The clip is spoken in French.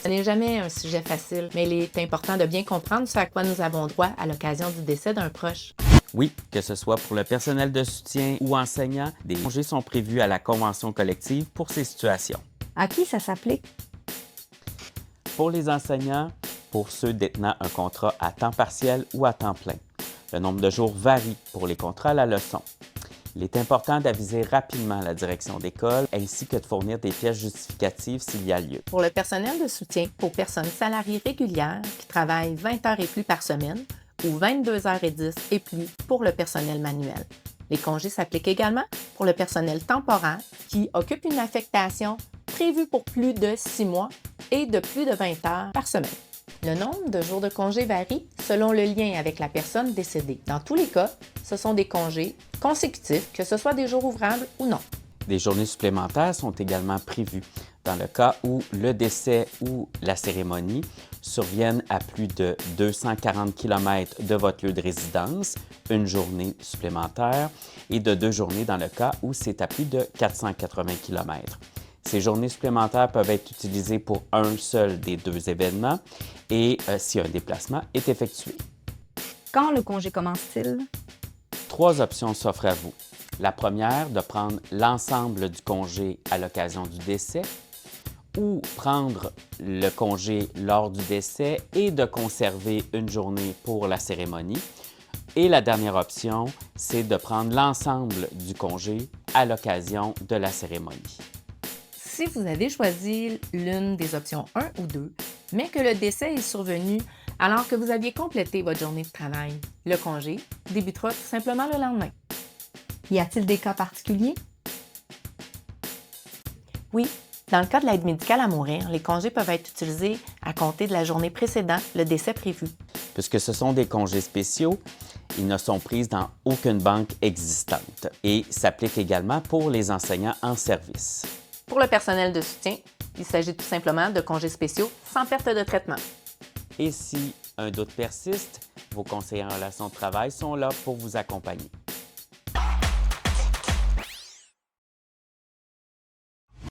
Ce n'est jamais un sujet facile, mais il est important de bien comprendre ce à quoi nous avons droit à l'occasion du décès d'un proche. Oui, que ce soit pour le personnel de soutien ou enseignant, des congés sont prévus à la convention collective pour ces situations. À qui ça s'applique? Pour les enseignants, pour ceux détenant un contrat à temps partiel ou à temps plein. Le nombre de jours varie pour les contrats à la leçon. Il est important d'aviser rapidement la direction d'école ainsi que de fournir des pièces justificatives s'il y a lieu. Pour le personnel de soutien, pour personnes salariées régulières qui travaillent 20 heures et plus par semaine ou 22h10 et plus pour le personnel manuel. Les congés s'appliquent également pour le personnel temporaire qui occupe une affectation prévue pour plus de 6 mois et de plus de 20 heures par semaine. Le nombre de jours de congés varie selon le lien avec la personne décédée. Dans tous les cas, ce sont des congés consécutifs, que ce soit des jours ouvrables ou non. Des journées supplémentaires sont également prévues dans le cas où le décès ou la cérémonie surviennent à plus de 240 km de votre lieu de résidence, une journée supplémentaire, et de 2 journées dans le cas où c'est à plus de 480 km. Ces journées supplémentaires peuvent être utilisées pour un seul des 2 événements et si un déplacement est effectué. Quand le congé commence-t-il? 3 options s'offrent à vous. La première, de prendre l'ensemble du congé à l'occasion du décès ou prendre le congé lors du décès et de conserver une journée pour la cérémonie. Et la dernière option, c'est de prendre l'ensemble du congé à l'occasion de la cérémonie. Si vous avez choisi l'une des options 1 ou 2, mais que le décès est survenu alors que vous aviez complété votre journée de travail, le congé débutera tout simplement le lendemain. Y a-t-il des cas particuliers? Oui, dans le cas de l'aide médicale à mourir, les congés peuvent être utilisés à compter de la journée précédant le décès prévu. Puisque ce sont des congés spéciaux, ils ne sont pris dans aucune banque existante et s'appliquent également pour les enseignants en service. Pour le personnel de soutien, il s'agit tout simplement de congés spéciaux sans perte de traitement. Et si un doute persiste, vos conseillers en relations de travail sont là pour vous accompagner.